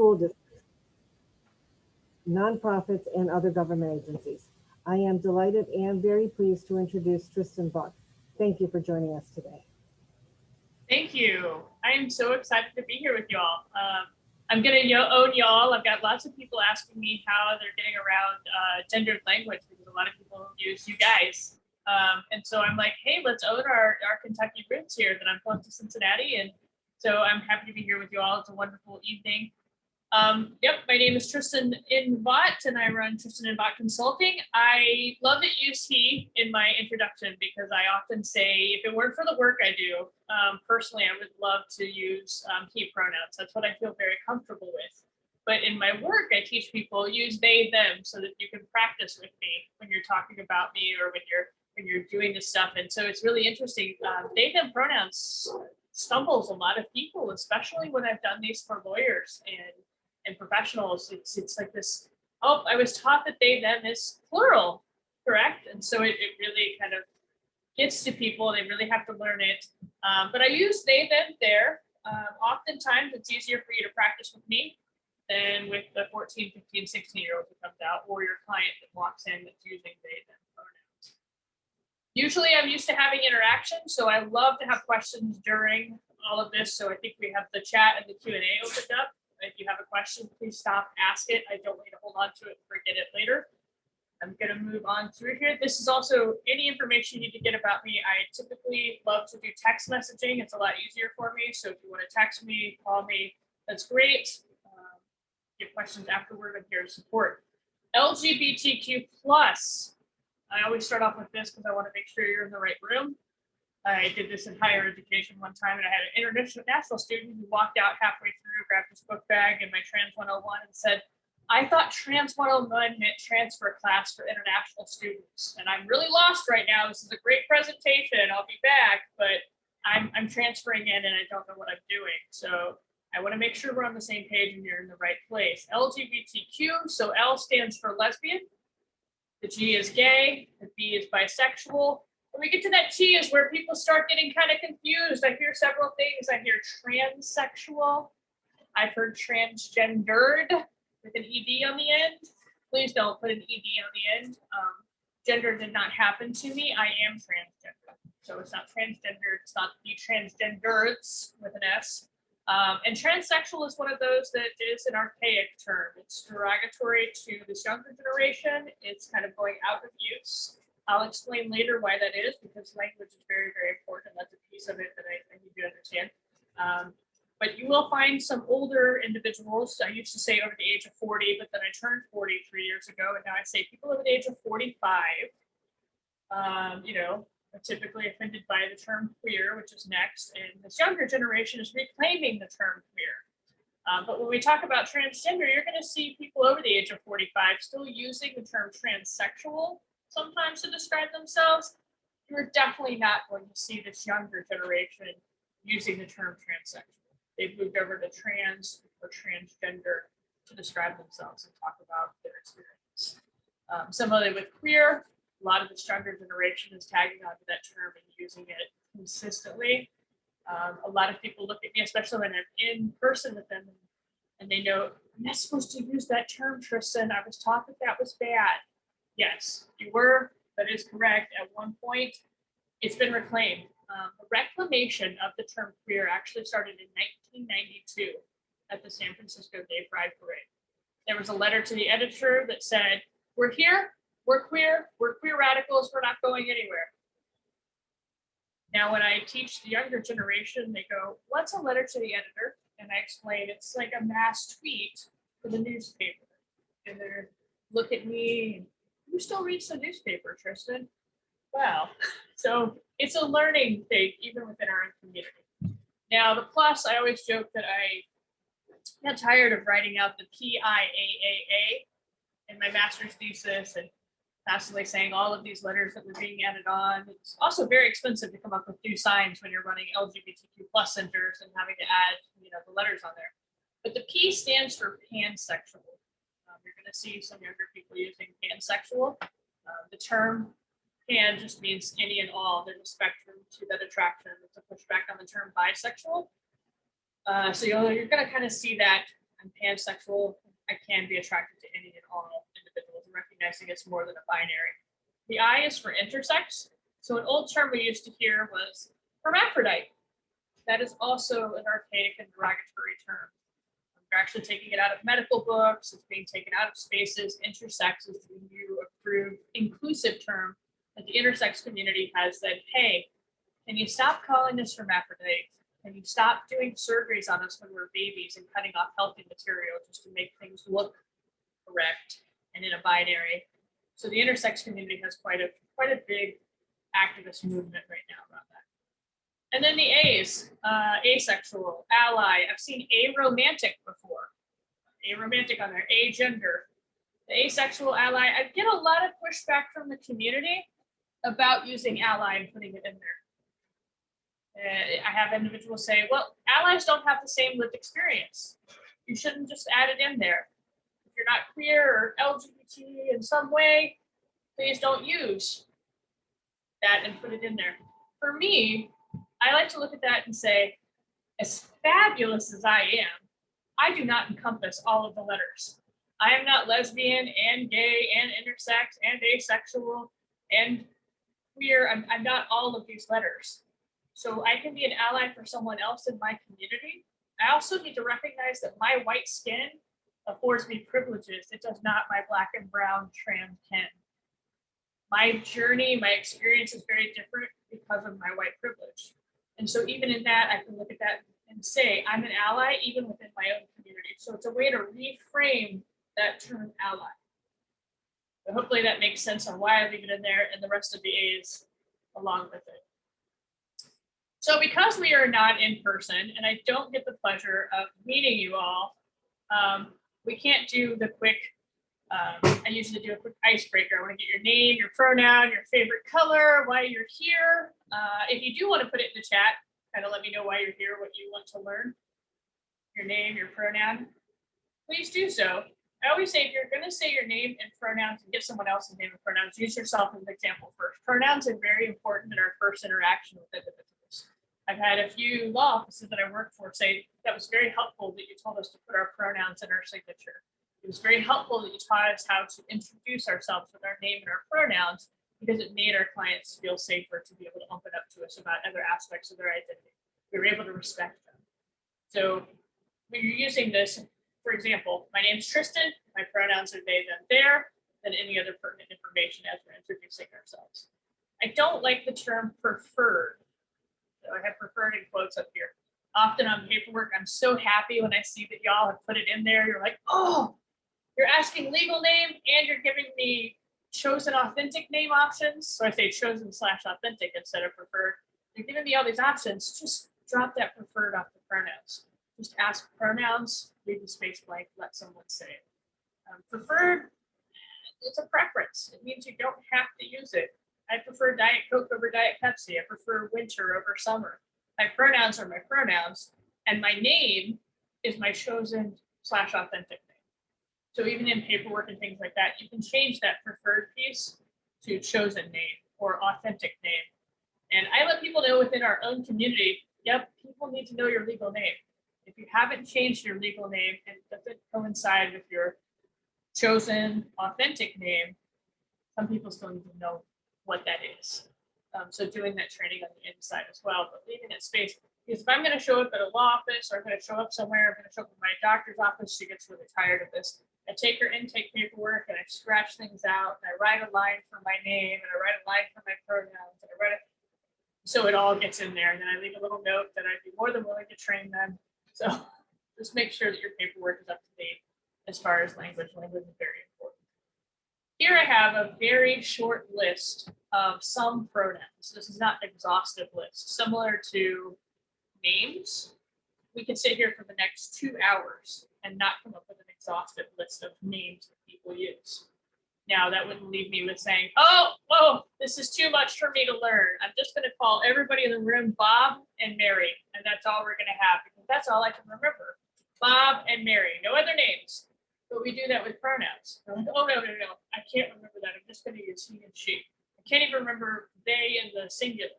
school districts, nonprofits, and other government agencies. I am delighted and very pleased to introduce Tristan Vaught. Thank you for joining us today. Thank you. I am so excited to be here with y'all. I'm going to own y'all. I've got lots of people asking me how they're getting around gendered language because a lot of people use you guys. And so I'm like, hey, let's own our Kentucky roots here that I'm close to Cincinnati. And so I'm happy to be here with you all. It's a wonderful evening. Yep, my name is Tristan N and I run Tristan N Consulting. I love that you use he in my introduction because I often say if it weren't for the work I do, personally, I would love to use he pronouns. That's what I feel very comfortable with. But in my work, I teach people use they, them so that you can practice with me when you're talking about me or when you're doing this stuff. And so it's really interesting. They, them pronouns stumbles a lot of people, especially when I've done these for lawyers and professionals. It's like this, oh, I was taught that they, them is plural, correct? And so it really kind of gets to people. They really have to learn it. But I use they, them, there. Oftentimes it's easier for you to practice with me than with the 14, 15, 16-year-old who comes out or your client that walks in that's using they, them pronouns. Usually I'm used to having interaction, so I love to have questions during all of this. So I think we have the chat and the Q&A opened up. If you have a question, please stop, ask it. I don't want you to hold on to it and forget it later. I'm going to move on through here. This is also any information you need to get about me. I typically love to do text messaging. It's a lot easier for me. So if you want to text me, call me, that's great. Get questions afterward. I'm here to support. LGBTQ+. I always start off with this because I want to make sure you're in the right room. I did this in higher education one time, and I had an international student who walked out halfway through, grabbed his book bag and my Trans 101 and said, I thought Trans 101 meant transfer class for international students. And I'm really lost right now. This is a great presentation. I'll be back, but I'm transferring in and I don't know what I'm doing. So I want to make sure we're on the same page and you're in the right place. LGBTQ, so L stands for lesbian. The G is gay. The B is bisexual. When we get to that T is where people start getting kind of confused. I hear several things. I hear pansexual. I've heard transgendered with an ED on the end. Please don't put an ED on the end. Gender did not happen to me. I am transgender. So it's not transgender. It's not the transgenders with an S. And transsexual is one of those that is an archaic term. It's derogatory to this younger generation. It's kind of going out of use. I'll explain later why that is because language is very, very important. That's a piece of it that I need you to understand. But you will find some older individuals. I used to say over the age of 40, but then I turned 40 3 years ago. And now I say people over the age of 45, are typically offended by the term queer, which is next. And this younger generation is reclaiming the term queer. But when we talk about transgender, you're going to see people over the age of 45 still using the term transsexual sometimes to describe themselves. You're definitely not going to see this younger generation using the term transsexual. They've moved over to trans or transgender to describe themselves and talk about their experience. Similarly with queer, a lot of this younger generation is tagging onto that term and using it consistently. A lot of people look at me, especially when I'm in person with them, and they know, I'm not supposed to use that term, Tristan. I was taught that was bad. Yes, you were. That is correct. At one point, it's been reclaimed. The reclamation of the term queer actually started in 1992 at the San Francisco Gay Pride Parade. There was a letter to the editor that said, we're here, we're queer radicals, we're not going anywhere. Now, when I teach the younger generation, they go, what's a letter to the editor? And I explain, it's like a mass tweet for the newspaper. And they look at me, who still reads the newspaper, Tristan? Wow. So it's a learning thing, even within our own community. Now, the plus, I always joke that I got tired of writing out the PIAAA in my master's thesis and constantly saying all of these letters that were being added on. It's also very expensive to come up with new signs when you're running LGBTQ+ centers and having to add, the letters on there. But the P stands for pansexual. You're going to see some younger people using pansexual. The term pan just means any and all. There's a spectrum to that attraction. It's a pushback on the term bisexual. So you're going to kind of see that I'm pansexual. I can be attracted to any and all individuals, and recognizing it's more than a binary. The I is for intersex. So an old term we used to hear was hermaphrodite. That is also an archaic and derogatory term. We're actually taking it out of medical books. It's being taken out of spaces. Intersex is the new approved inclusive term that the intersex community has said, hey, can you stop calling us hermaphrodite? Can you stop doing surgeries on us when we're babies and cutting off healthy material just to make things look correct and in a binary? So the intersex community has quite a big activist movement right now around that. And then the A's, asexual, ally. I've seen aromantic before. Aromantic on there, agender. The asexual ally, I get a lot of pushback from the community about using ally and putting it in there. I have individuals say, well, allies don't have the same lived experience. You shouldn't just add it in there. If you're not queer or LGBT in some way, please don't use that and put it in there. For me, I like to look at that and say, as fabulous as I am, I do not encompass all of the letters. I am not lesbian and gay and intersex and asexual and queer. I'm not all of these letters. So I can be an ally for someone else in my community. I also need to recognize that my white skin affords me privileges. It does not my black and brown trans kin. My journey, my experience is very different because of my white privilege. And so even in that, I can look at that and say, I'm an ally even within my own community. So it's a way to reframe that term ally. So hopefully that makes sense on why I leave it in there and the rest of the A's along with it. So because we are not in person and I don't get the pleasure of meeting you all, we can't do the quick, I usually do a quick icebreaker. I want to get your name, your pronoun, your favorite color, why you're here. If you do want to put it in the chat, kind of let me know why you're here, what you want to learn, your name, your pronoun, please do so. I always say if you're going to say your name and pronouns and give someone else's name and pronouns, use yourself as an example first. Pronouns are very important in our first interaction with individuals. I've had a few law offices that I work for say that was very helpful that you told us to put our pronouns in our signature. It was very helpful that you taught us how to introduce ourselves with our name and our pronouns because it made our clients feel safer to be able to open up to us about other aspects of their identity. We were able to respect them. So when you're using this, for example, my name's Tristan, my pronouns are they, them, their, than any other pertinent information as we're introducing ourselves. I don't like the term preferred. So I have preferred in quotes up here. Often on paperwork, I'm so happy when I see that y'all have put it in there. You're like, oh, you're asking legal name and you're giving me chosen authentic name options. So I say chosen/authentic instead of preferred. You're giving me all these options. Just drop that preferred off the pronouns. Just ask pronouns, leave the space blank, let someone say it. Preferred, it's a preference. It means you don't have to use it. I prefer Diet Coke over Diet Pepsi. I prefer winter over summer. My pronouns are my pronouns, and my name is my chosen/authentic name. So even in paperwork and things like that, you can change that preferred piece to chosen name or authentic name. And I let people know within our own community, yep, people need to know your legal name. If you haven't changed your legal name and it doesn't coincide with your chosen authentic name, some people still need to know what that is. So doing that training on the inside as well, but leaving that space. Because if I'm going to show up at a law office or I'm going to show up somewhere, I'm going to show up at my doctor's office, she gets really tired of this. I take her intake paperwork and I scratch things out and I write a line for my name and I write a line for my pronouns and I write it so it all gets in there. And then I leave a little note that I'd be more than willing to train them. So just make sure that your paperwork is up to date as far as language. Language is very important. Here I have a very short list of some pronouns. This is not an exhaustive list. Similar to names, we can sit here for the next 2 hours and not come up with an exhaustive list of names that people use. Now, that wouldn't leave me with saying, oh, this is too much for me to learn. I'm just going to call everybody in the room Bob and Mary, and that's all we're going to have, because that's all I can remember. Bob and Mary, no other names. But we do that with pronouns. We're like, oh, no, I can't remember that. I'm just going to use he and she. I can't even remember they in the singular.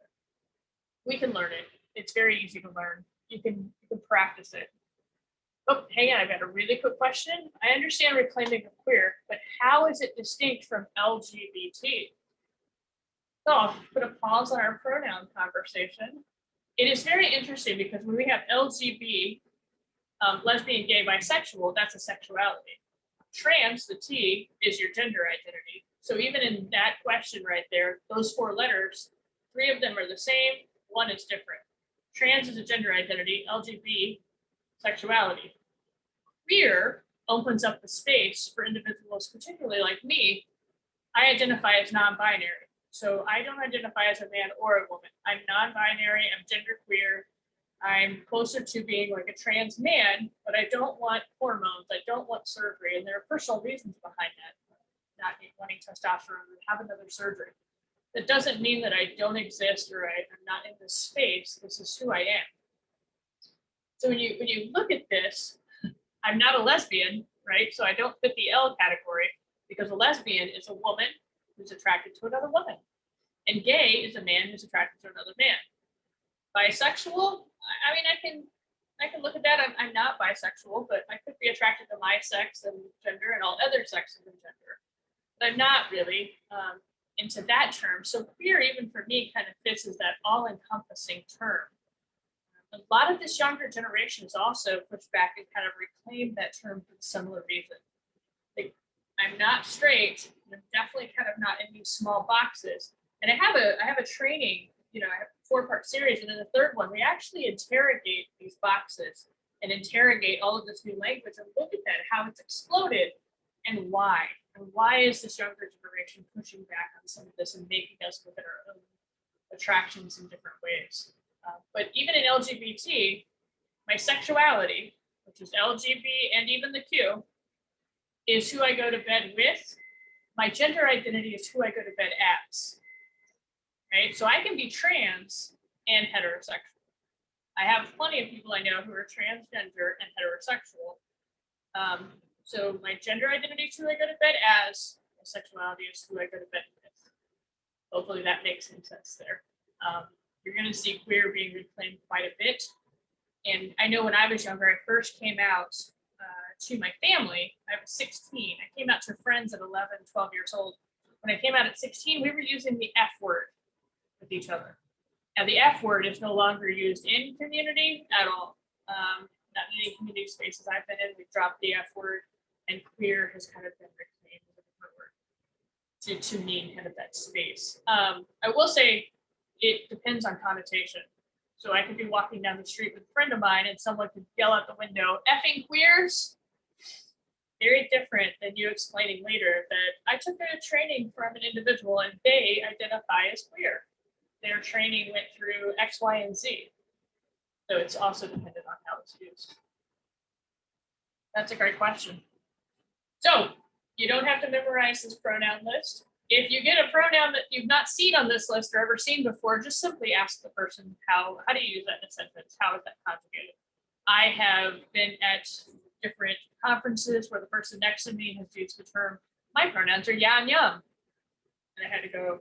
We can learn it. It's very easy to learn. You can practice it. Oh, hang on, I've got a really quick question. I understand reclaiming a queer, but how is it distinct from LGBT? So I'll put a pause on our pronoun conversation. It is very interesting because when we have LGB, lesbian, gay, bisexual, that's a sexuality. Trans, the T, is your gender identity. So even in that question right there, those four letters, three of them are the same, one is different. Trans is a gender identity, LGB, sexuality. Queer opens up the space for individuals, particularly like me. I identify as non-binary. So I don't identify as a man or a woman. I'm non-binary, I'm genderqueer. I'm closer to being like a trans man, but I don't want hormones. I don't want surgery. And there are personal reasons behind that. Not wanting testosterone and have another surgery. That doesn't mean that I don't exist or I'm not in this space. This is who I am. So when you look at this, I'm not a lesbian, right? So I don't fit the L category because a lesbian is a woman who's attracted to another woman. And gay is a man who's attracted to another man. Bisexual, I mean, I can look at that. I'm not bisexual, but I could be attracted to my sex and gender and all other sexes and gender. But I'm not really into that term. So queer, even for me, kind of fits as that all-encompassing term. A lot of this younger generation has also pushed back and kind of reclaimed that term for a similar reason. Like, I'm not straight. I'm definitely kind of not in these small boxes. And I have a training, I have a 4-part series, and in the third one, we actually interrogate these boxes and interrogate all of this new language and look at that, how it's exploded and why. And why is this younger generation pushing back on some of this and making us look at our own attractions in different ways? But even in LGBT, my sexuality, which is LGB and even the Q, is who I go to bed with. My gender identity is who I go to bed as. Right? So I can be trans and heterosexual. I have plenty of people I know who are transgender and heterosexual. So my gender identity is who I go to bed as. My sexuality is who I go to bed with. Hopefully that makes some sense there. You're going to see queer being reclaimed quite a bit. And I know when I was younger, I first came out to my family. I was 16. I came out to friends at 11, 12 years old. When I came out at 16, we were using the F word with each other. Now, the F word is no longer used in community at all. Not in any community spaces I've been in, we've dropped the F word, and queer has kind of been reclaimed as a different word to mean kind of that space. I will say, it depends on connotation. So I could be walking down the street with a friend of mine and someone could yell out the window, effing queers. Very different than you explaining later that I took a training from an individual and they identify as queer. Their training went through X, Y, and Z. So it's also dependent on how it's used. That's a great question. So you don't have to memorize this pronoun list. If you get a pronoun that you've not seen on this list or ever seen before, just simply ask the person, how do you use that in a sentence? How is that conjugated? I have been at different conferences where the person next to me has used the term, my pronouns are ya and yum. And I had to go,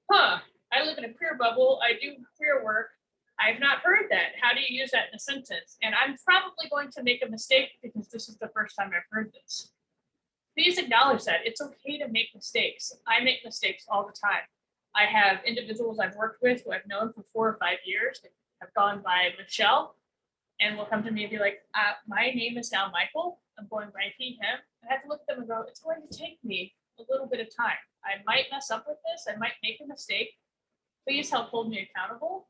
I live in a queer bubble. I do queer work. I've not heard that. How do you use that in a sentence? And I'm probably going to make a mistake because this is the first time I've heard this. Please acknowledge that. It's okay to make mistakes. I make mistakes all the time. I have individuals I've worked with who I've known for 4 or 5 years that have gone by Michelle and will come to me and be like, my name is now Michael. I'm going by he, him. I have to look at them and go, it's going to take me a little bit of time. I might mess up with this. I might make a mistake. Please help hold me accountable.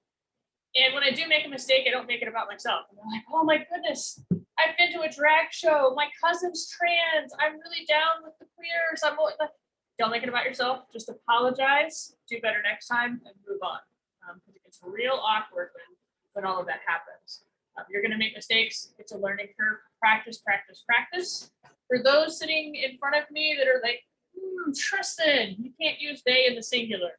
And when I do make a mistake, I don't make it about myself. And I'm like, oh my goodness, I've been to a drag show. My cousin's trans. I'm really down with the queers. Don't make it about yourself. Just apologize, do better next time, and move on. Because it gets real awkward when all of that happens. You're going to make mistakes. It's a learning curve. Practice, practice, practice. For those sitting in front of me that are like, Tristan, you can't use they in the singular.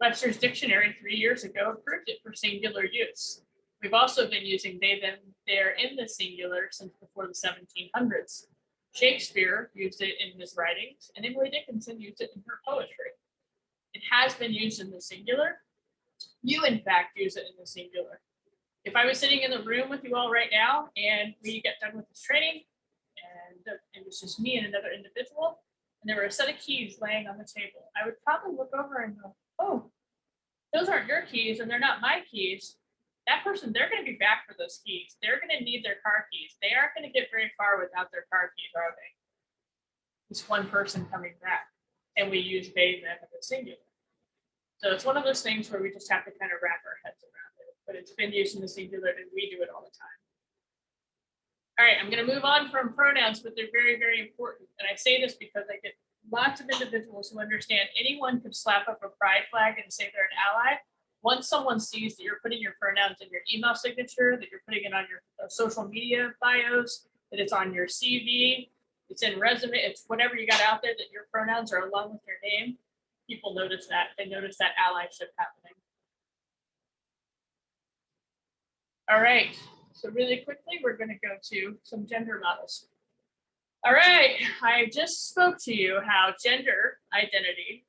Webster's Dictionary 3 years ago approved it for singular use. We've also been using they, them, their in the singular since before the 1700s. Shakespeare used it in his writings, and Emily Dickinson used it in her poetry. It has been used in the singular. You, in fact, use it in the singular. If I was sitting in the room with you all right now and we get done with this training and it was just me and another individual, and there were a set of keys laying on the table, I would probably look over and go, oh, those aren't your keys and they're not my keys. That person, they're going to be back for those keys. They're going to need their car keys. They aren't going to get very far without their car keys, are they? It's one person coming back, and we use they, them in the singular. So it's one of those things where we just have to kind of wrap our heads around it, but it's been used in the singular and we do it all the time. All right, I'm going to move on from pronouns, but they're very, very important. And I say this because I get lots of individuals who understand anyone could slap up a pride flag and say they're an ally. Once someone sees that you're putting your pronouns in your email signature, that you're putting it on your social media bios, that it's on your CV, it's in resume, it's whatever you got out there, that your pronouns are along with your name, people notice that. They notice that allyship happening. All right, so really quickly, we're going to go to some gender models. All right, I just spoke to you how gender identity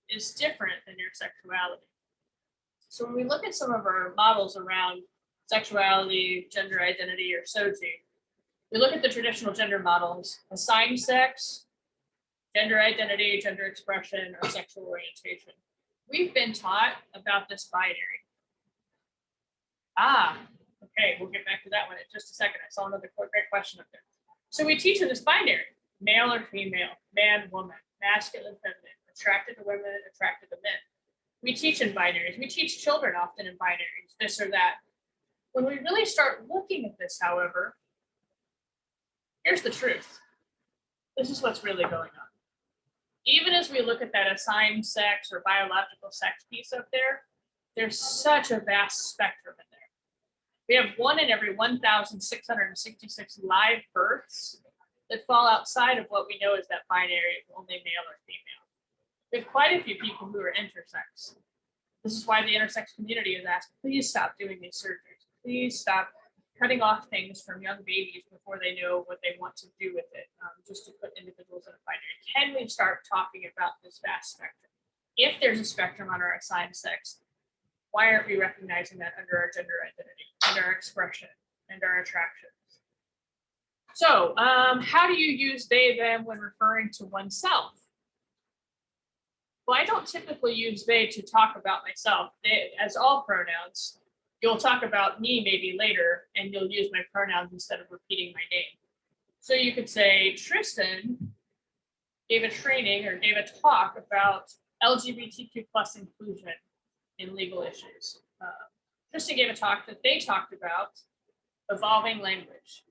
is different than your sexuality. So when we look at some of our models around sexuality, gender identity, or SOGI, we look at the traditional gender models: assigned sex, gender identity, gender expression, or sexual orientation. We've been taught about this binary. Okay, we'll get back to that one in just a second. I saw another great question up there. So we teach in this binary: male or female, man, woman, masculine, feminine, attracted to women, attracted to men. We teach in binaries. We teach children often in binaries, this or that. When we really start looking at this, however, here's the truth. This is what's really going on. Even as we look at that assigned sex or biological sex piece up there, there's such a vast spectrum in there. We have 1 in every 1,666 live births that fall outside of what we know as that binary of only male or female. We have quite a few people who are intersex. This is why the intersex community has asked, please stop doing these surgeries. Please stop cutting off things from young babies before they know what they want to do with it, just to put individuals in a binary. Can we start talking about this vast spectrum? If there's a spectrum on our assigned sex, why aren't we recognizing that under our gender identity, and our expression, and our attractions? So how do you use they, them when referring to oneself? Well, I don't typically use they to talk about myself. They, as all pronouns, you'll talk about me maybe later, and you'll use my pronouns instead of repeating my name. So you could say, Tristan gave a training or gave a talk about LGBTQ plus inclusion in legal issues. Tristan gave a talk that they talked about evolving language.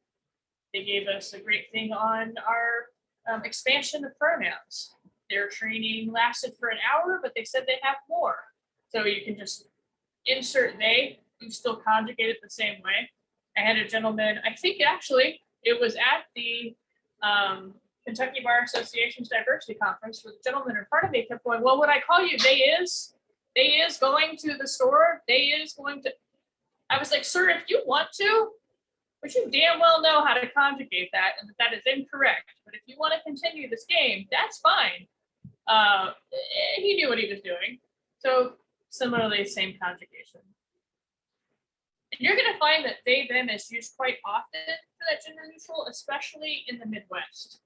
They gave us a great thing on our expansion of pronouns. Their training lasted for an hour, but they said they have more. So you can just insert they, you still conjugate it the same way. I had a gentleman, I think actually it was at the Kentucky Bar Association's diversity conference, where the gentleman in front of me kept going, well, would I call you they is going to the store, they is going to, I was like, sir, if you want to, but you damn well know how to conjugate that, and that is incorrect. But if you want to continue this game, that's fine. He knew what he was doing. So similarly, same conjugation. And you're going to find that they, them is used quite often for that gender neutral, especially in the Midwest.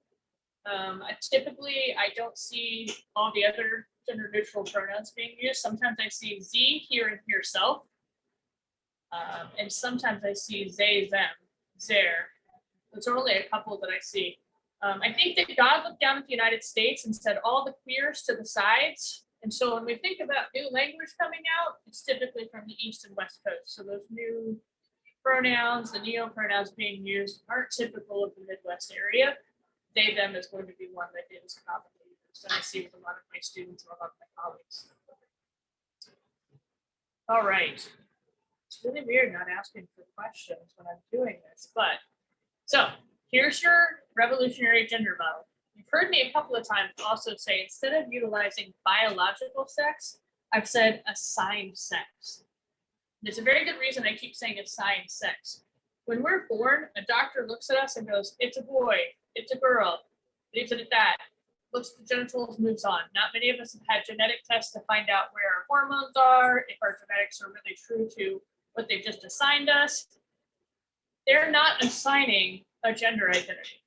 Typically, I don't see all the other gender neutral pronouns being used. Sometimes I see Z, here, and herself. And sometimes I see they, them, their. Those are only a couple that I see. I think that God looked down at the United States and said all the queers to the sides. And so when we think about new language coming out, it's typically from the East and West Coast. So those new pronouns, the neo pronouns being used, aren't typical of the Midwest area. They, them is going to be one that is commonly used. And I see with a lot of my students and a lot of my colleagues. All right. It's really weird not asking for questions when I'm doing this, but so here's your revolutionary gender model. You've heard me a couple of times also say, instead of utilizing biological sex, I've said assigned sex. There's a very good reason I keep saying assigned sex. When we're born, a doctor looks at us and goes, it's a boy, it's a girl, leaves it at that, looks at the genitals, moves on. Not many of us have had genetic tests to find out where our hormones are, if our genetics are really true to what they've just assigned us. They're not assigning a gender identity,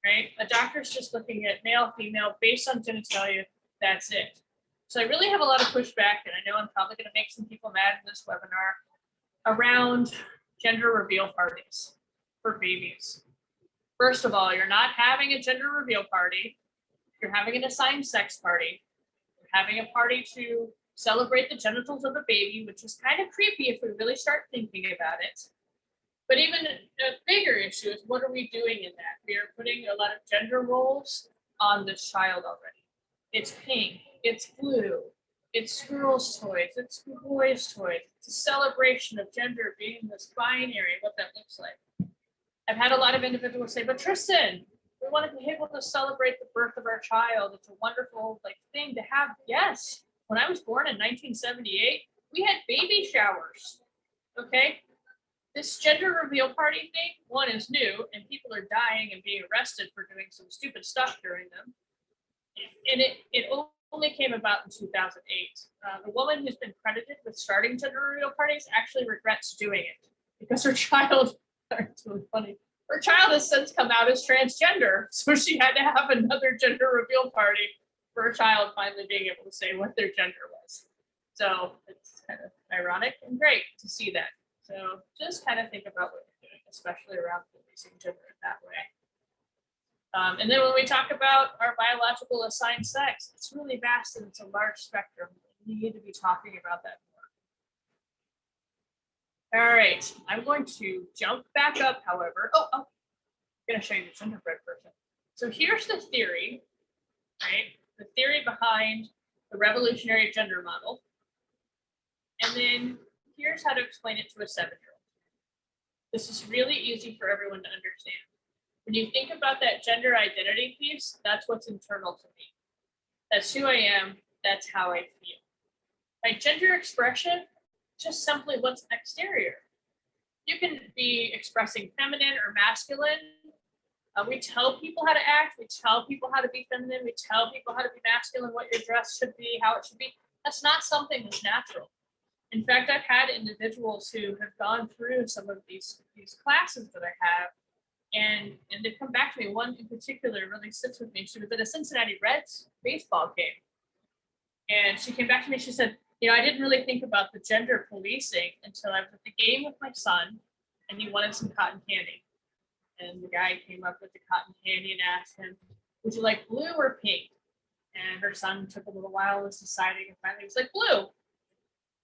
right? A doctor's just looking at male, female, based on genitalia, that's it. So I really have a lot of pushback, and I know I'm probably gonna make some people mad in this webinar, around gender reveal parties for babies. First of all, you're not having a gender reveal party. You're having an assigned sex party. You're having a party to celebrate the genitals of a baby, which is kind of creepy if we really start thinking about it. But even a bigger issue is, what are we doing in that? We are putting a lot of gender roles on this child already. It's pink, it's blue, it's girls' toys, it's boys' toys. It's a celebration of gender being this binary, what that looks like. I've had a lot of individuals say, but Tristan, we want to be able to celebrate the birth of our child. It's a wonderful thing to have. Yes, when I was born in 1978, we had baby showers, okay? This gender reveal party thing, one, is new, and people are dying and being arrested for doing some stupid stuff during them. And it only came about in 2008. The woman who's been credited with starting gender reveal parties actually regrets doing it because her child, it's really funny, her child has since come out as transgender, so she had to have another gender reveal party for her child finally being able to say what their gender was. So it's kind of ironic and great to see that. So just kind of think about what you're doing, especially around policing gender in that way. And then when we talk about our biological assigned sex, it's really vast and it's a large spectrum. We need to be talking about that more. All right, I'm going to jump back up, however. I'm going to show you the genderbread person. So here's the theory, right? The theory behind the revolutionary gender model. And then here's how to explain it to a 7-year-old. This is really easy for everyone to understand. When you think about that gender identity piece, that's what's internal to me. That's who I am, that's how I feel. My gender expression, just simply what's exterior. You can be expressing feminine or masculine. We tell people how to act, we tell people how to be feminine, we tell people how to be masculine, what your dress should be, how it should be. That's not something that's natural. In fact, I've had individuals who have gone through some of these classes that I have, and they've come back to me. One in particular really sits with me. She was at a Cincinnati Reds baseball game. And she came back to me, she said, I didn't really think about the gender policing until I was at the game with my son, and he wanted some cotton candy. And the guy came up with the cotton candy and asked him, would you like blue or pink? And her son took a little while, was deciding, and finally he was like, blue.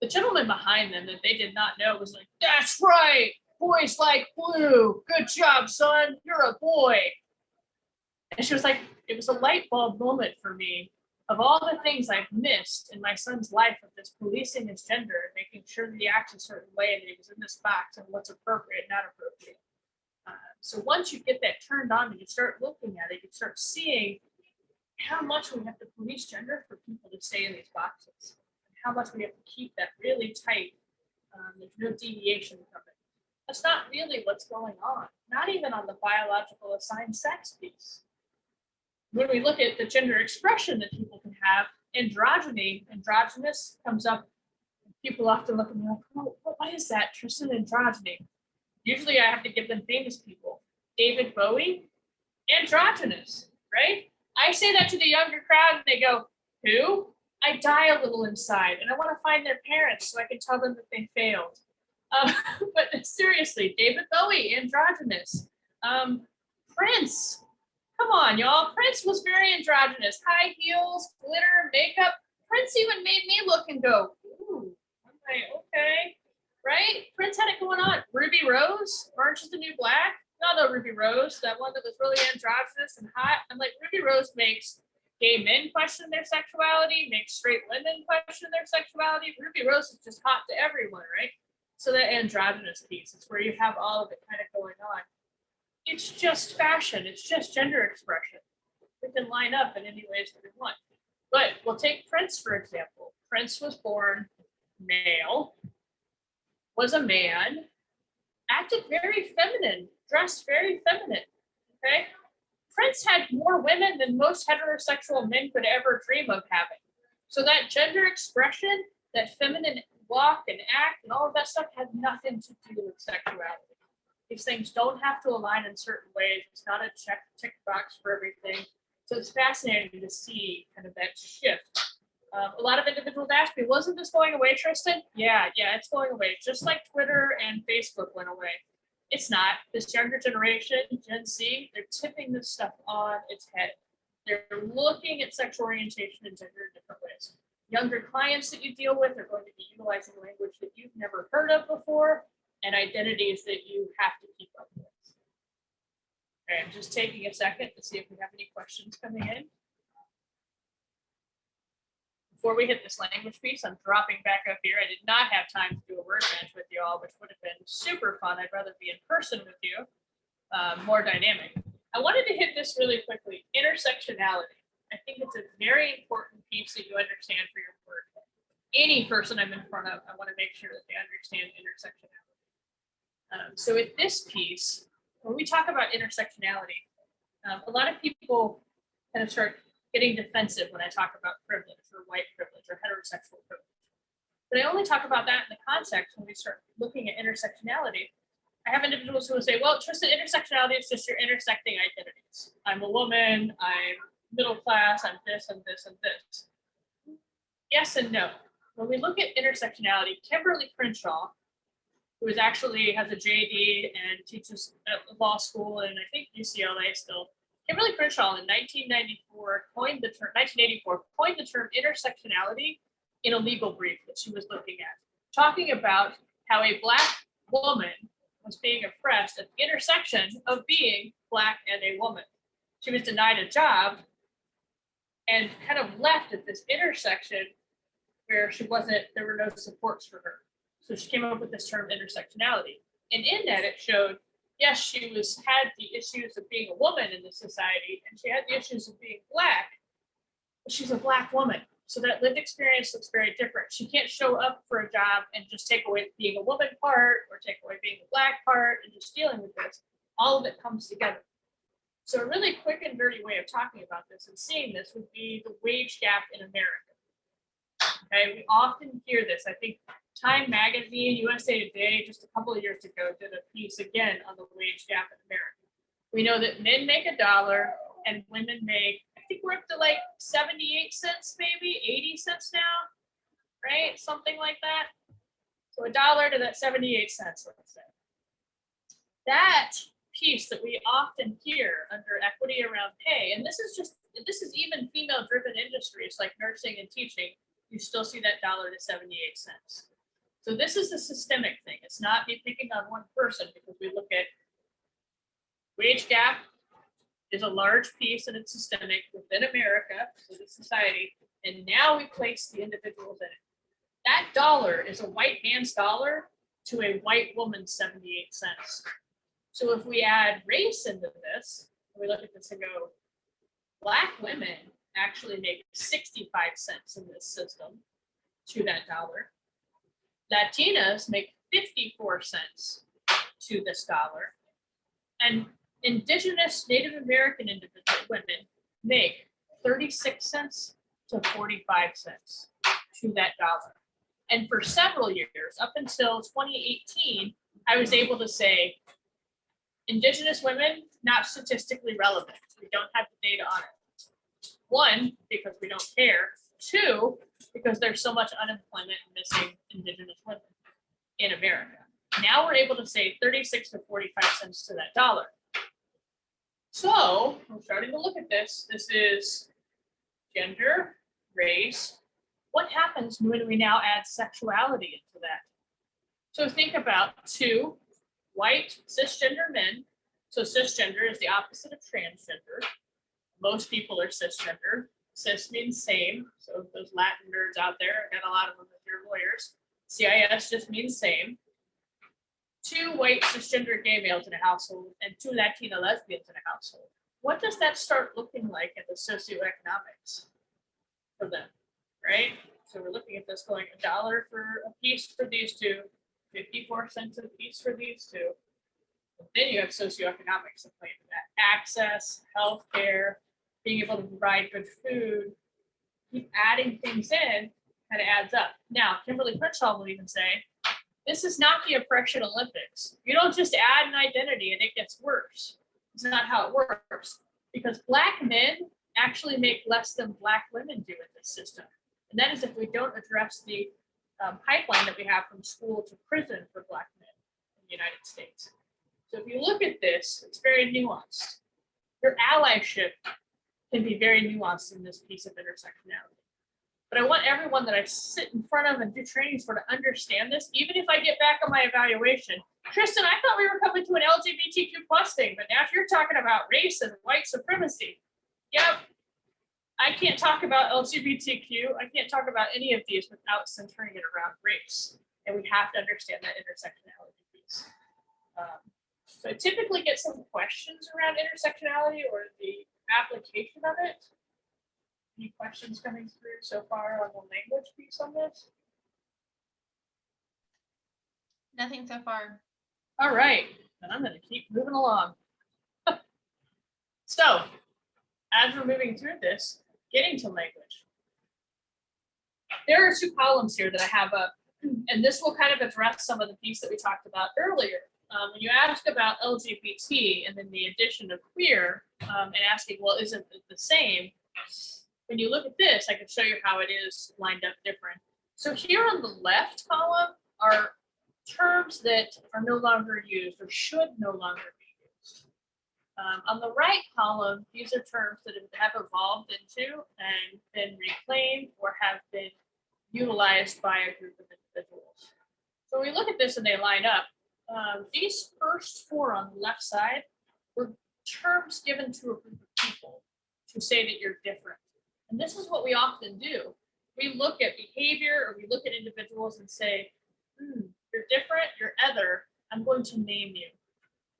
The gentleman behind them that they did not know was like, that's right, boys like blue. Good job, son, you're a boy. And she was like, it was a light bulb moment for me of all the things I've missed in my son's life of this policing his gender and making sure that he acts a certain way and that he was in this box and what's appropriate and not appropriate. So once you get that turned on and you start looking at it, you start seeing how much we have to police gender for people to stay in these boxes. How much we have to keep that really tight. There's no deviation from it. That's not really what's going on, not even on the biological assigned sex piece. When we look at the gender expression that people can have, androgynous comes up. People often look at me like, oh, what is that, Tristan, androgyny? Usually I have to give them famous people. David Bowie, androgynous, right? I say that to the younger crowd and they go, who? I die a little inside and I want to find their parents so I can tell them that they failed. But seriously, David Bowie, androgynous. Prince, come on, y'all. Prince was very androgynous. High heels, glitter, makeup. Prince even made me look and go, ooh, okay, right? Prince had it going on. Ruby Rose, Orange is the New Black. Y'all know Ruby Rose, that one that was really androgynous and hot. I'm like, Ruby Rose makes gay men question their sexuality, makes straight women question their sexuality. Ruby Rose is just hot to everyone, right? So that androgynous piece is where you have all of it kind of going on. It's just fashion. It's just gender expression. We can line up in any ways that we want. But we'll take Prince, for example. Prince was born male, was a man, acted very feminine, dressed very feminine, okay? Prince had more women than most heterosexual men could ever dream of having. So that gender expression, that feminine walk and act and all of that stuff had nothing to do with sexuality. These things don't have to align in certain ways. It's not a tick box for everything. So it's fascinating to see kind of that shift. A lot of individuals ask me, wasn't this going away, Tristan? Yeah, it's going away. Just like Twitter and Facebook went away. It's not. This younger generation, Gen Z, they're tipping this stuff on its head. They're looking at sexual orientation and gender in different ways. Younger clients that you deal with are going to be utilizing language that you've never heard of before and identities that you have to keep up with. Okay, I'm just taking a second to see if we have any questions coming in. Before we hit this language piece, I'm dropping back up here. I did not have time to do a word match with you all, which would have been super fun. I'd rather be in person with you, more dynamic. I wanted to hit this really quickly. Intersectionality. I think it's a very important piece that you understand for your work. Any person I'm in front of, I want to make sure that they understand intersectionality. So with this piece, when we talk about intersectionality, a lot of people kind of start getting defensive when I talk about privilege or white privilege or heterosexual privilege. But I only talk about that in the context when we start looking at intersectionality. I have individuals who will say, well, Tristan, intersectionality is just your intersecting identities. I'm a woman, I'm middle class, I'm this and this and this. Yes and no. When we look at intersectionality, Kimberly Crenshaw, who is actually has a JD and teaches at law school and I think UCLA still, Kimberly Crenshaw in 1984 coined the term intersectionality in a legal brief that she was looking at, talking about how a Black woman was being oppressed at the intersection of being Black and a woman. She was denied a job and kind of left at this intersection where there were no supports for her. So she came up with this term intersectionality. And in that it showed, yes, she had the issues of being a woman in this society, and she had the issues of being Black, but she's a Black woman. So that lived experience looks very different. She can't show up for a job and just take away being a woman part or take away being a Black part and just dealing with this. All of it comes together. So a really quick and dirty way of talking about this and seeing this would be the wage gap in America. Okay, we often hear this. I think Time Magazine, USA Today, just a couple of years ago, did a piece again on the wage gap in America. We know that men make $1 and women make, I think we're up to like 78 cents, maybe 80 cents now, right? Something like that. So $1 to that 78 cents, let's say. That piece that we often hear under equity around pay, and this is even female-driven industries like nursing and teaching, you still see that $1 to 78 cents. So this is a systemic thing. It's not me picking on one person because we look at wage gap is a large piece and it's systemic within America, so the society, and now we place the individuals in it. That dollar is a white man's dollar to a white woman's 78 cents. So if we add race into this, we look at this and go, Black women actually make 65 cents in this system to that dollar. Latinas make 54 cents to this dollar. And Indigenous Native American women make 36 cents to 45 cents to that dollar. And for several years, up until 2018, I was able to say, Indigenous women, not statistically relevant. We don't have the data on it. One, because we don't care. Two, because there's so much unemployment and missing Indigenous women in America. Now we're able to say 36 to 45 cents to that dollar. So we're starting to look at this. This is gender, race. What happens when we now add sexuality into that? So think about two white cisgender men. So cisgender is the opposite of transgender. Most people are cisgender. Cis means same. So those Latin nerds out there, I got a lot of them if you're lawyers. CIS just means same. Two white cisgender gay males in a household and two Latina lesbians in a household. What does that start looking like in the socioeconomics for them, right? So we're looking at this going $1 for a piece for these two, 54 cents a piece for these two. And then you have socioeconomics that play into that. Access, healthcare, being able to provide good food, keep adding things in, kind of adds up. Now, Kimberly Crenshaw will even say, this is not the oppression Olympics. You don't just add an identity and it gets worse. It's not how it works. Because Black men actually make less than Black women do in this system. And that is if we don't address the pipeline that we have from school to prison for Black men in the United States. So if you look at this, it's very nuanced. Your allyship can be very nuanced in this piece of intersectionality. But I want everyone that I sit in front of and do trainings for to understand this, even if I get back on my evaluation. Tristan, I thought we were coming to an LGBTQ plus thing, but now if you're talking about race and white supremacy, yep, I can't talk about LGBTQ. I can't talk about any of these without centering it around race. And we have to understand that intersectionality piece. So I typically get some questions around intersectionality or the application of it. Any questions coming through so far on the language piece on this? Nothing so far. All right, then I'm going to keep moving along. So, as we're moving through this, getting to language, there are two columns here that I have up, and this will kind of address some of the piece that we talked about earlier. When you ask about LGBT and then the addition of queer, and asking, well, isn't it the same? When you look at this, I can show you how it is lined up different. So here on the left column are terms that are no longer used or should no longer be used. On the right column, these are terms that have evolved into and been reclaimed or have been utilized by a group of individuals. So we look at this and they line up. These first four on the left side were terms given to a group of people to say that you're different. And this is what we often do. We look at behavior or we look at individuals and say, you're different, you're other, I'm going to name you.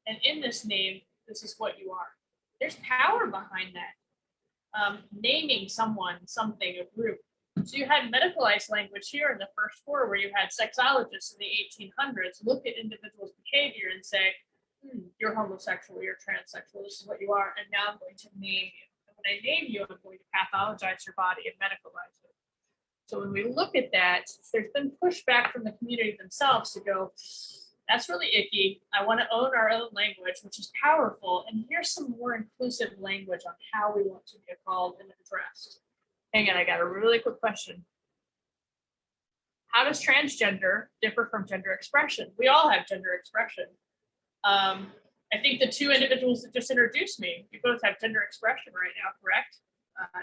And in this name, this is what you are. There's power behind that. Naming someone, something, a group. So you had medicalized language here in the first four where you had sexologists in the 1800s look at individuals' behavior and say, you're homosexual, you're transsexual, this is what you are, and now I'm going to name you. When I name you, I'm going to pathologize your body and medicalize it. So when we look at that, there's been pushback from the community themselves to go, that's really icky. I want to own our own language, which is powerful. And here's some more inclusive language on how we want to be called and addressed. Hang on, I got a really quick question. How does transgender differ from gender expression? We all have gender expression. I think the two individuals that just introduced me, you both have gender expression right now, correct?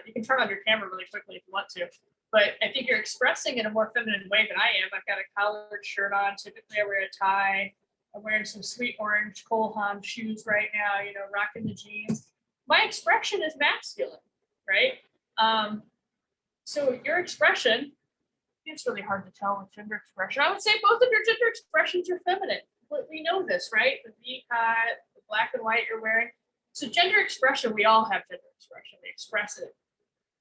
You can turn on your camera really quickly if you want to, but I think you're expressing in a more feminine way than I am. I've got a collared shirt on. Typically I wear a tie. I'm wearing some sweet orange Cole Haan shoes right now, rocking the jeans. My expression is masculine, right? So your expression, it's really hard to tell with gender expression. I would say both of your gender expressions are feminine. We know this, right? The V-cut, the black and white you're wearing. So gender expression, we all have gender expression. We express it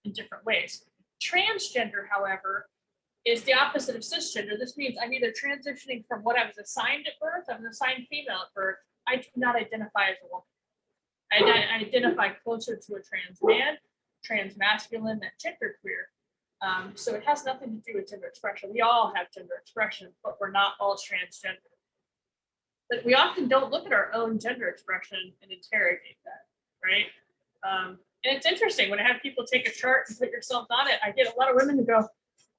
in different ways. Transgender, however, is the opposite of cisgender. This means I'm either transitioning from what I was assigned at birth, I was assigned female at birth. I do not identify as a woman. I identify closer to a trans man, trans masculine, than genderqueer. So it has nothing to do with gender expression. We all have gender expression, but we're not all transgender. But we often don't look at our own gender expression and interrogate that, right? And it's interesting when I have people take a chart and put yourself on it. I get a lot of women who go,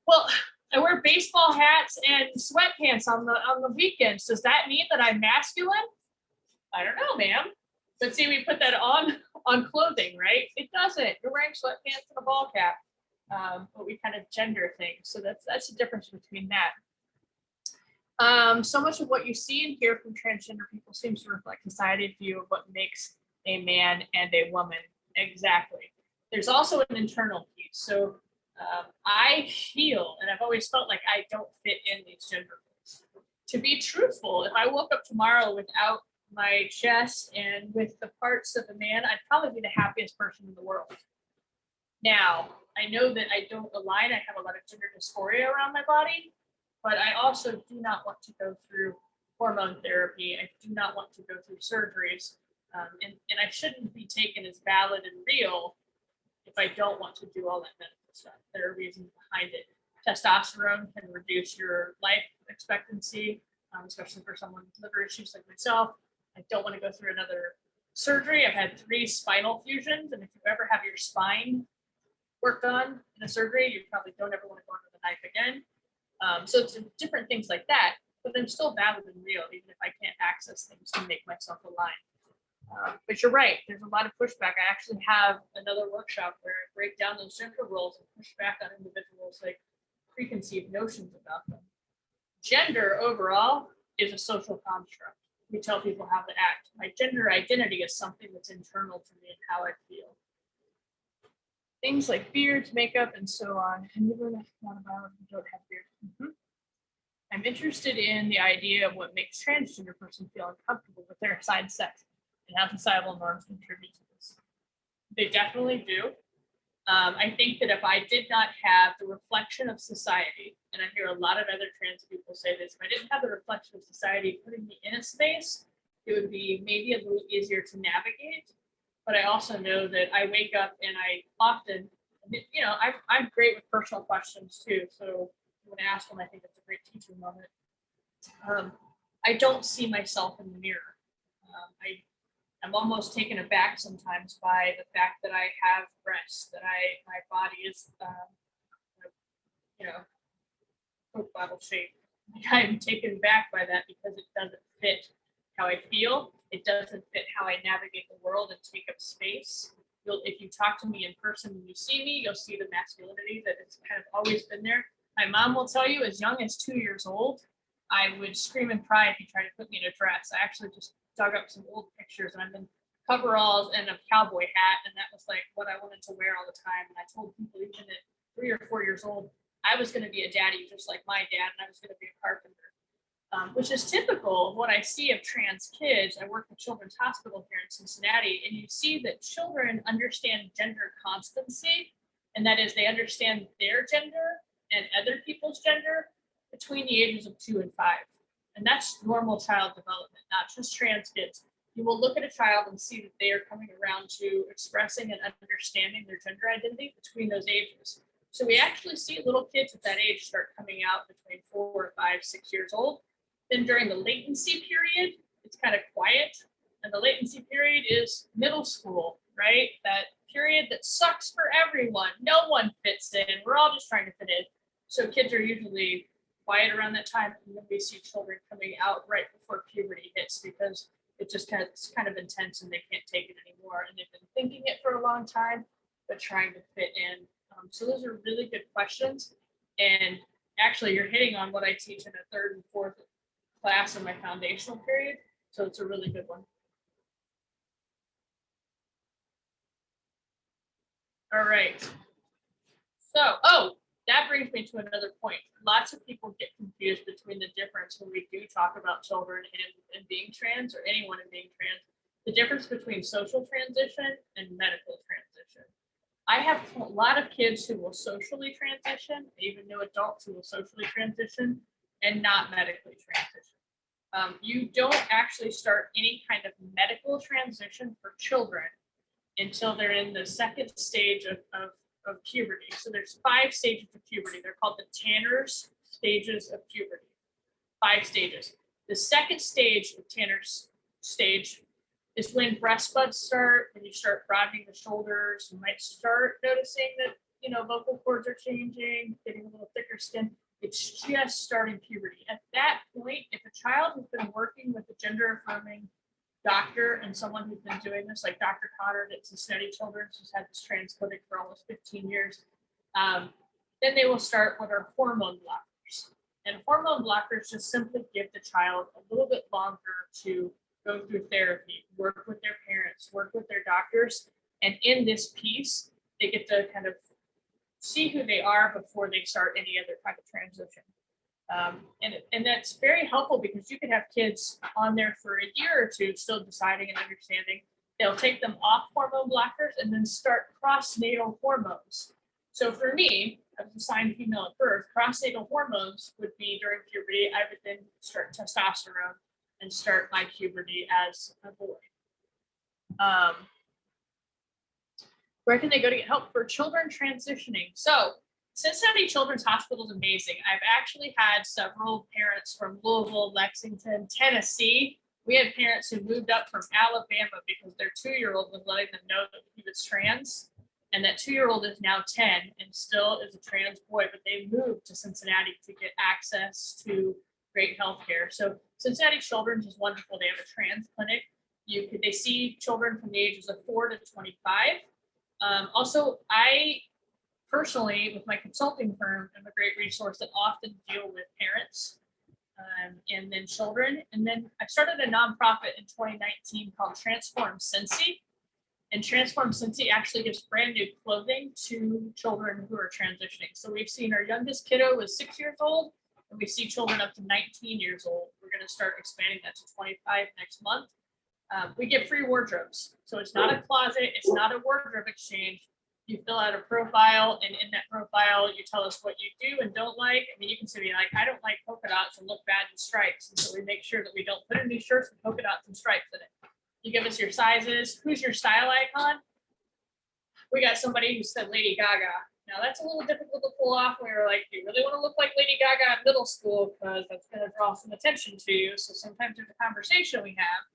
"Well, I wear baseball hats and sweatpants on the weekends. Does that mean that I'm masculine?" I don't know, ma'am. But see, we put that on clothing, right? It doesn't. You're wearing sweatpants and a ball cap, but we kind of gender things. So that's the difference between that. So much of what you see and hear from transgender people seems to reflect society's view of what makes a man and a woman. Exactly. There's also an internal piece. So I feel, and I've always felt like I don't fit in these gender roles. To be truthful, if I woke up tomorrow without my chest and with the parts of a man, I'd probably be the happiest person in the world. Now, I know that I don't align. I have a lot of gender dysphoria around my body. But I also do not want to go through hormone therapy. I do not want to go through surgeries. And I shouldn't be taken as valid and real if I don't want to do all that medical stuff. There are reasons behind it. testosterone can reduce your life expectancy, especially for someone with liver issues like myself. I don't want to go through another surgery. I've had 3 spinal fusions, and if you ever have your spine worked on in a surgery, you probably don't ever want to go under the knife again. So it's different things like that, but I'm still valid and real, even if I can't access things to make myself aligned. But you're right, there's a lot of pushback. I actually have another workshop where I break down those gender roles and push back on individuals like preconceived notions about them. Gender overall is a social construct. We tell people how to act. My gender identity is something that's internal to me and how I feel. Things like beards, makeup, and so on. And you learn a lot about if you don't have beards. I'm interested in the idea of what makes transgender person feel uncomfortable with their assigned sex and how societal norms contribute to this. They definitely do. I think that if I did not have the reflection of society, and I hear a lot of other trans people say this, if I didn't have the reflection of society putting me in a space, it would be maybe a little easier to navigate. But I also know that I wake up and I often, I'm great with personal questions too. So when I ask them, I think it's a great teaching moment. I don't see myself in the mirror. I'm almost taken aback sometimes by the fact that I have breasts, that my body is, Coke bottle shape. I'm taken back by that because it doesn't fit how I feel. It doesn't fit how I navigate the world and take up space. If you talk to me in person and you see me, you'll see the masculinity that has kind of always been there. My mom will tell you, as young as 2 years old, I would scream and cry if you tried to put me in a dress. I actually just dug up some old pictures, and I'm in coveralls and a cowboy hat, and that was like what I wanted to wear all the time. And I told people even at 3 or 4 years old, I was going to be a daddy just like my dad, and I was going to be a carpenter, which is typical of what I see of trans kids. I work at Children's Hospital here in Cincinnati, and you see that children understand gender constancy, and that is they understand their gender and other people's gender between the ages of 2 and 5. And that's normal child development, not just trans kids. You will look at a child and see that they are coming around to expressing and understanding their gender identity between those ages. So we actually see little kids at that age start coming out between 4, 5, 6 years old. Then during the latency period, it's kind of quiet. And the latency period is middle school, right? That period that sucks for everyone. No one fits in. We're all just trying to fit in. So kids are usually quiet around that time, and then we see children coming out right before puberty hits because it's kind of intense and they can't take it anymore. And they've been thinking it for a long time, but trying to fit in. So those are really good questions. And actually, you're hitting on what I teach in a 3rd and 4th class in my foundational period. So it's a really good one. All right. So, that brings me to another point. Lots of people get confused between the difference when we do talk about children and being trans, or anyone in being trans, the difference between social transition and medical transition. I have a lot of kids who will socially transition, I even know adults who will socially transition and not medically transition. You don't actually start any kind of medical transition for children until they're in the 2nd stage of puberty. So there's 5 stages of puberty. They're called the Tanner's stages of puberty. 5 stages. The 2nd stage of Tanner's stage is when breast buds start, when you start broadening the shoulders. You might start noticing that, vocal cords are changing, getting a little thicker skin. It's just starting puberty. At that point, if a child has been working with a gender affirming doctor and someone who's been doing this, like Dr. Cotter at Cincinnati Children's, who's had this trans clinic for almost 15 years, then they will start with our hormone blockers. And hormone blockers just simply give the child a little bit longer to go through therapy, work with their parents, work with their doctors. And in this piece, they get to kind of see who they are before they start any other kind of transition. And that's very helpful because you could have kids on there for a year or 2 still deciding and understanding. They'll take them off hormone blockers and then start cross-natal hormones. So for me, I was assigned female at birth. Cross-natal hormones would be during puberty. I would then start testosterone and start my puberty as a boy. Where can they go to get help for children transitioning? So Cincinnati Children's Hospital is amazing. I've actually had several parents from Louisville, Lexington, Tennessee. We had parents who moved up from Alabama because their 2-year-old was letting them know that he was trans. And that 2-year-old is now 10 and still is a trans boy, but they moved to Cincinnati to get access to great healthcare. So Cincinnati Children's is wonderful. They have a trans clinic. They see children from the ages of 4 to 25. Also, I personally, with my consulting firm, am a great resource that often deal with parents and then children. And then I started a nonprofit in 2019 called Transform Cincy. And Transform Cincy actually gives brand new clothing to children who are transitioning. So we've seen our youngest kiddo was 6 years old, and we see children up to 19 years old. We're going to start expanding that to 25 next month. We get free wardrobes. So it's not a closet, it's not a wardrobe exchange. You fill out a profile, and in that profile, you tell us what you do and don't like. I mean, you can say, like, I don't like polka dots and look bad in stripes. And so we make sure that we don't put any shirts with polka dots and stripes in it. You give us your sizes. Who's your style icon? We got somebody who said Lady Gaga. Now, that's a little difficult to pull off. We were like, do you really want to look like Lady Gaga in middle school? Because that's going to draw some attention to you. So sometimes there's a conversation we have.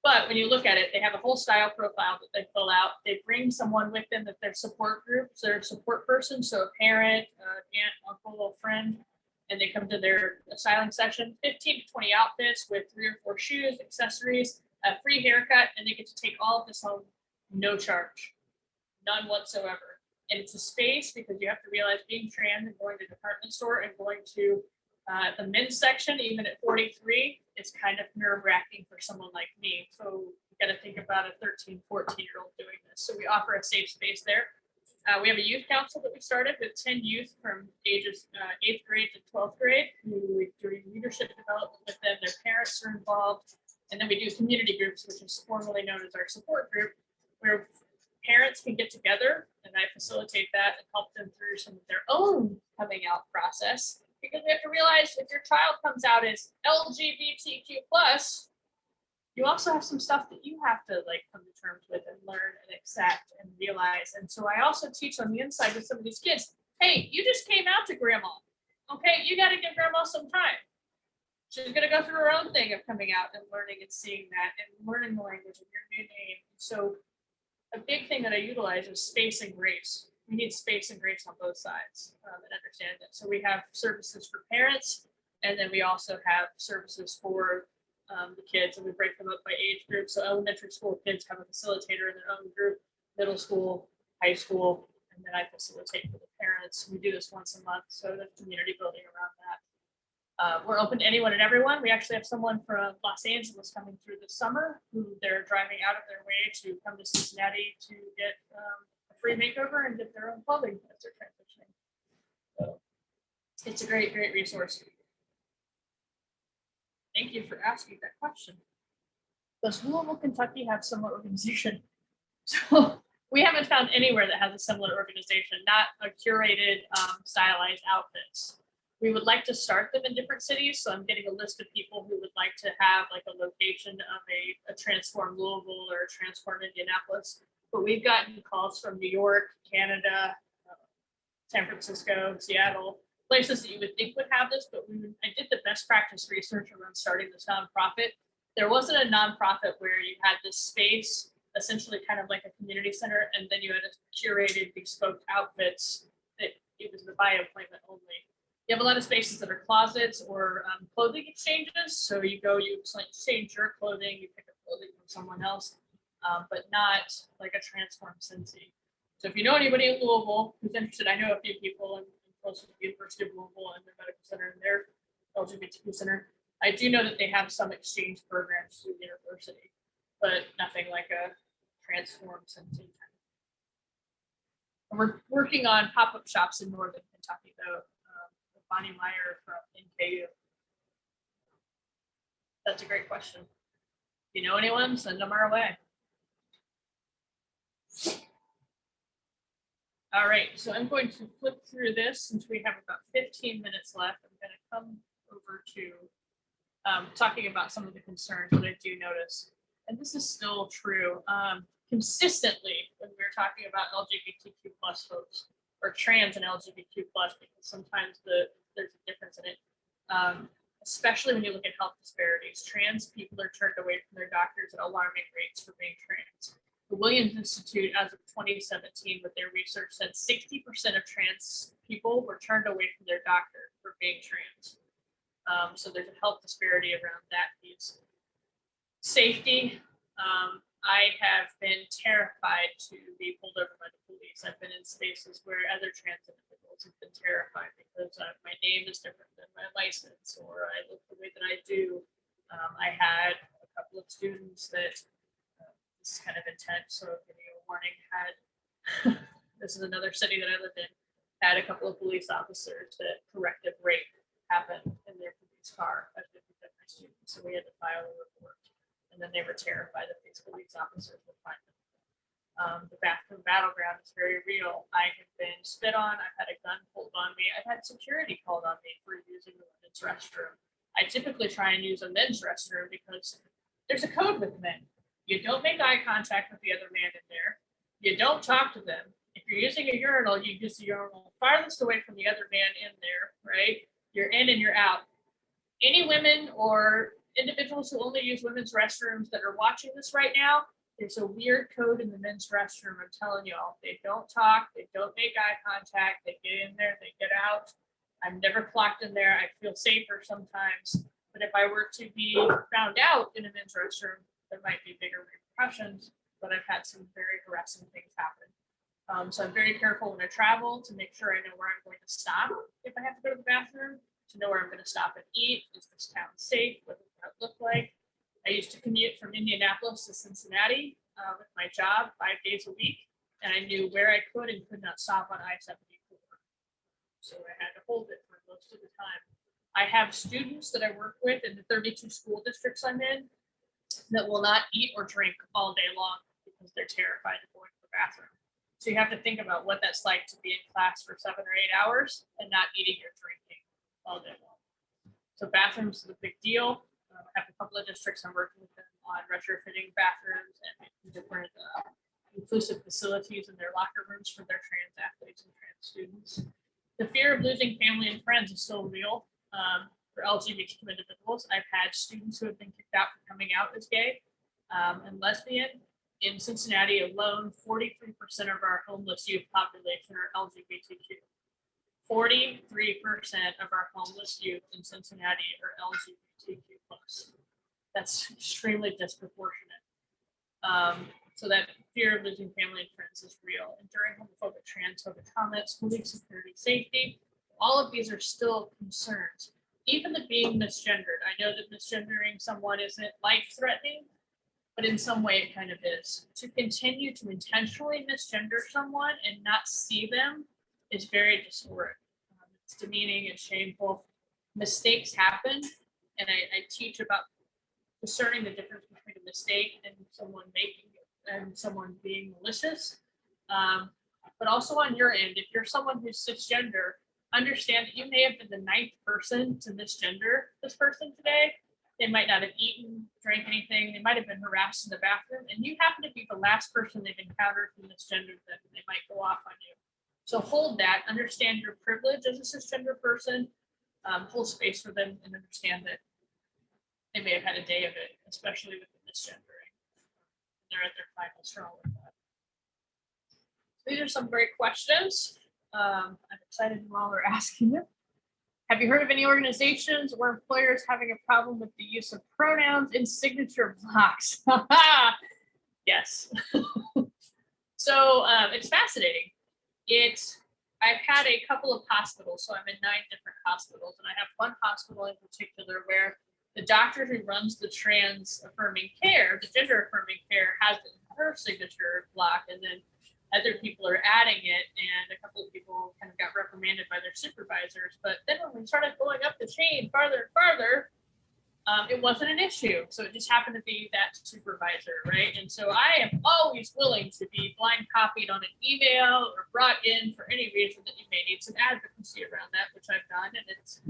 But when you look at it, they have a whole style profile that they fill out. They bring someone with them that their support group, so they're a support person, so a parent, aunt, uncle, a friend, and they come to their styling session, 15 to 20 outfits with 3 or 4 shoes, accessories, a free haircut, and they get to take all of this home, no charge, none whatsoever. And it's a space because you have to realize being trans and going to the department store and going to the men's section, even at 43, is kind of nerve-wracking for someone like me. So you got to think about a 13, 14-year-old doing this. So we offer a safe space there. We have a youth council that we started with 10 youth from ages 8th grade to 12th grade who we're doing leadership development with them. Their parents are involved. And then we do community groups, which is formerly known as our support group, where parents can get together and I facilitate that and help them through some of their own coming out process. Because we have to realize if your child comes out as LGBTQ+, you also have some stuff that you have to like come to terms with and learn and accept and realize. And so I also teach on the inside with some of these kids, hey, you just came out to grandma. Okay, you got to give grandma some time. She's going to go through her own thing of coming out and learning and seeing that and learning the language of your new name. So a big thing that I utilize is space and grace. We need space and grace on both sides and understand it. So we have services for parents, and then we also have services for the kids, and we break them up by age group. So elementary school kids have a facilitator in their own group, middle school, high school, and then I facilitate for the parents. We do this once a month, so the community building around that. We're open to anyone and everyone. We actually have someone from Los Angeles coming through this summer who they're driving out of their way to come to Cincinnati to get a free makeover and get their own clothing as they're transitioning. So it's a great, great resource. Thank you for asking that question. Does Louisville, Kentucky have similar organization? So we haven't found anywhere that has a similar organization, not a curated, stylized outfits. We would like to start them in different cities. So I'm getting a list of people who would like to have like a location of a Transform Louisville or a Transform Indianapolis. But we've gotten calls from New York, Canada, San Francisco, Seattle, places that you would think would have this. But I did the best practice research around starting this nonprofit. There wasn't a nonprofit where you had this space, essentially kind of like a community center, and then you had a curated bespoke outfits that it was the by appointment only. You have a lot of spaces that are closets or clothing exchanges. So you go, you exchange your clothing, you pick up clothing from someone else, but not like a Transform Cincy. So if you know anybody in Louisville who's interested, I know a few people in close to the University of Louisville and their medical center and their LGBTQ center. I do know that they have some exchange programs through the university, but nothing like a Transform Cincy. And we're working on pop-up shops in Northern Kentucky though. Bonnie Meyer from NKU. That's a great question. If you know anyone, send them our way. All right, so I'm going to flip through this since we have about 15 minutes left. I'm going to come over to talking about some of the concerns that I do notice. And this is still true. Consistently, when we're talking about LGBTQ+ folks, or trans and LGBTQ plus, because sometimes there's a difference in it. Especially when you look at health disparities. Trans people are turned away from their doctors at alarming rates for being trans. The Williams Institute, as of 2017, with their research, said 60% of trans people were turned away from their doctor for being trans. So there's a health disparity around that piece. Safety. I have been terrified to be pulled over by the police. I've been in spaces where other trans individuals have been terrified because my name is different than my license, or I look the way that I do. I had a couple of students that this is kind of intense, so giving you a warning. This is another city that I lived in. Had a couple of police officers that corrective rape happened in their police car as they picked up my students, so we had to file a report. And then they were terrified that these police officers would find them. The bathroom battleground is very real. I have been spit on. I've had a gun pulled on me. I've had security called on me for using the women's restroom. I typically try and use a men's restroom because there's a code with men. You don't make eye contact with the other man in there. You don't talk to them. If you're using a urinal, you use the urinal farthest away from the other man in there, right? You're in and you're out. Any women or individuals who only use women's restrooms that are watching this right now, there's a weird code in the men's restroom. I'm telling y'all, they don't talk, they don't make eye contact, they get in there, they get out. I've never clocked in there. I feel safer sometimes, but if I were to be found out in a men's restroom, there might be bigger repercussions, but I've had some very harassing things happen. So I'm very careful when I travel to make sure I know where I'm going to stop if I have to go to the bathroom, to know where I'm going to stop and eat. Is this town safe? What does that look like? I used to commute from Indianapolis to Cincinnati with my job 5 days a week, and I knew where I could and could not stop on I-74. So I had to hold it for most of the time. I have students that I work with in the 32 school districts I'm in that will not eat or drink all day long because they're terrified of going to the bathroom. So you have to think about what that's like to be in class for 7 or 8 hours and not eating or drinking all day long. So bathrooms is a big deal. I have a couple of districts I'm working with them on retrofitting bathrooms and different inclusive facilities in their locker rooms for their trans athletes and trans students. The fear of losing family and friends is still real for LGBTQ individuals. I've had students who have been kicked out for coming out as gay and lesbian. In Cincinnati alone, 43% of our homeless youth population are LGBTQ. 43% of our homeless youth in Cincinnati are LGBTQ plus. That's extremely disproportionate. So that fear of losing family and friends is real. Enduring homophobic, transphobic comments, police security, safety, all of these are still concerns. Even the being misgendered. I know that misgendering someone isn't life-threatening, but in some way it kind of is. To continue to intentionally misgender someone and not see them is very dysphoric. It's demeaning and shameful. Mistakes happen, and I teach about discerning the difference between a mistake and someone making it and someone being malicious. But also on your end, if you're someone who's cisgender, understand that you may have been the 9th person to misgender this person today. They might not have eaten, drank anything. They might have been harassed in the bathroom, and you happen to be the last person they've encountered who misgendered them. They might go off on you. So hold that, understand your privilege as a cisgender person, hold space for them, and understand that they may have had a day of it, especially with the misgendering. They're at their final straw with that. So these are some great questions. I'm excited you all are asking them. Have you heard of any organizations or employers having a problem with the use of pronouns in signature blocks? Yes. So it's fascinating. I've had a couple of hospitals, so I'm in 9 different hospitals, and I have one hospital in particular where the doctor who runs the trans affirming care, the gender affirming care, has her signature block, and then other people are adding it, and a couple of people kind of got reprimanded by their supervisors. But then when we started going up the chain farther and farther, it wasn't an issue. So it just happened to be that supervisor, right? And so I am always willing to be blind copied on an email or brought in for any reason that you may need some advocacy around that, which I've done, and it's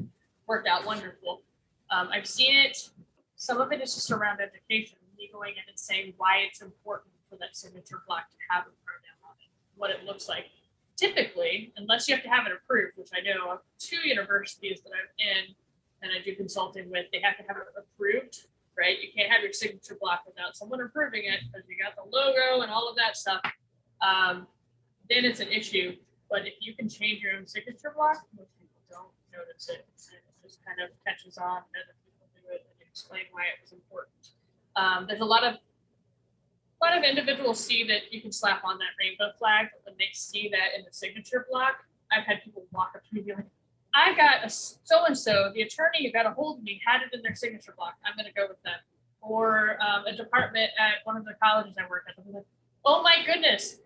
worked out wonderful. I've seen it. Some of it is just around education, me going in and saying why it's important for that signature block to have a pronoun on it, what it looks like. typically, unless you have to have it approved, which I know of 2 universities that I'm in and I do consulting with, they have to have it approved, right? You can't have your signature block without someone approving it because you got the logo and all of that stuff. Then it's an issue. But if you can change your own signature block, most people don't notice it. And it just kind of catches on and other people do it and explain why it was important. There's a lot of individuals see that you can slap on that rainbow flag, but when they see that in the signature block, I've had people walk up to me and be like, I got a so-and-so, the attorney who got a hold of me had it in their signature block. I'm going to go with them. Or a department at one of the colleges I work at. I'm like, oh my goodness,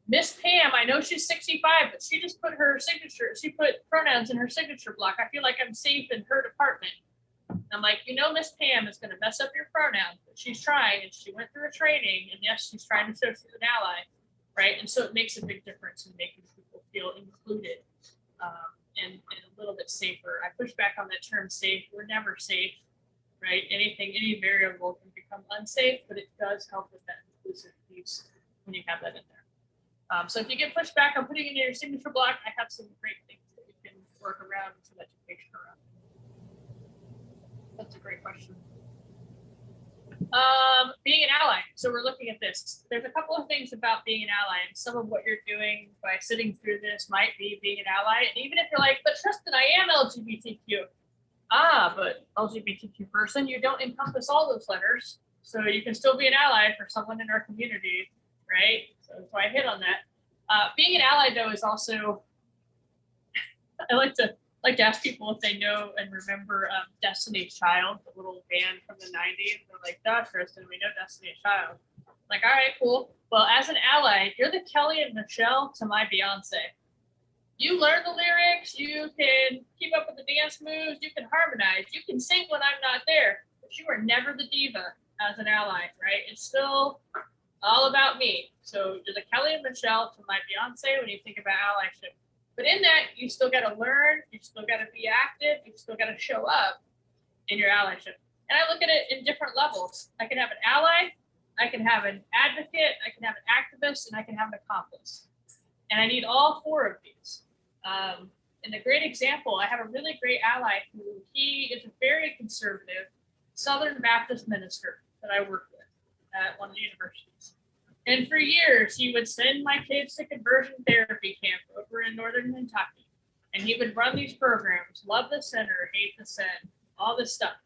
Miss Pam, I know she's 65, but she just put she put pronouns in her signature block. I feel like I'm safe in her department. I'm like, Miss Pam is going to mess up your pronouns, but she's trying, and she went through a training, and yes, she's trying to show she's an ally, right? And so it makes a big difference in making people feel included and a little bit safer. I push back on that term safe. We're never safe, right? Any variable can become unsafe, but it does help with that inclusive piece when you have that in there. So if you get pushed back on putting it in your signature block, I have some great things that you can work around and some education around. That's a great question. Being an ally. So we're looking at this. There's a couple of things about being an ally, and some of what you're doing by sitting through this might be being an ally. And even if you're like, but Tristan, I am LGBTQ. But LGBTQ person, you don't encompass all those letters. So you can still be an ally for someone in our community, right? So that's why I hit on that. Being an ally, though, is also, I like to ask people if they know and remember Destiny's Child, the little band from the 90s. They're like, gosh, Tristan, we know Destiny's Child. Like, all right, cool. Well, as an ally, you're the Kelly and Michelle to my Beyonce. You learn the lyrics, you can keep up with the dance moves, you can harmonize, you can sing when I'm not there, but you are never the diva as an ally, right? It's still all about me. So you're the Kelly and Michelle to my Beyonce when you think about allyship. But in that, you still got to learn, you still got to be active, you still got to show up in your allyship. And I look at it in different levels. I can have an ally, I can have an advocate, I can have an activist, and I can have an accomplice. And I need all 4 of these. And a great example, I have a really great ally who he is a very conservative Southern Baptist minister that I work with at one of the universities. And for years, he would send my kids to conversion therapy camp over in Northern Kentucky. And he would run these programs, love the sinner, hate the sin, all this stuff.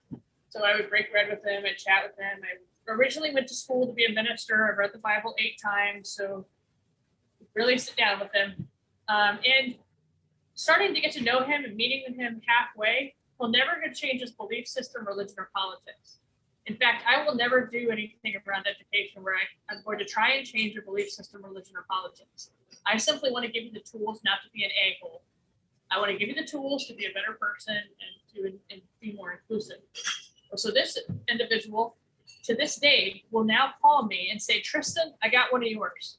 So I would break bread with him and chat with him. I originally went to school to be a minister. I read the Bible 8 times. So really sit down with him. And starting to get to know him and meeting with him halfway, he'll never change his belief system, religion, or politics. In fact, I will never do anything around education where I'm going to try and change your belief system, religion, or politics. I simply want to give you the tools not to be an a-hole. I want to give you the tools to be a better person and to be more inclusive. So this individual, to this day, will now call me and say, Tristan, I got one of yours.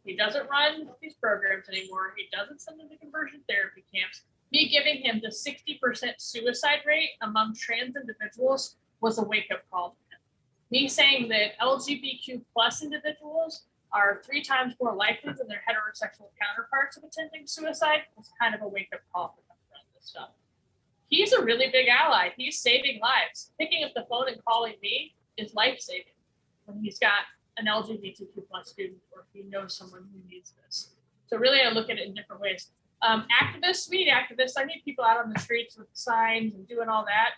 He doesn't run these programs anymore. He doesn't send them to conversion therapy camps. Me giving him the 60% suicide rate among trans individuals was a wake-up call for him. Me saying that LGBTQ plus individuals are 3 times more likely than their heterosexual counterparts of attempting suicide was kind of a wake-up call for him around this stuff. He's a really big ally. He's saving lives. Picking up the phone and calling me is life-saving when he's got an LGBTQ plus student or if he knows someone who needs this. So really, I look at it in different ways. Activists, we need activists. I need people out on the streets with signs and doing all that.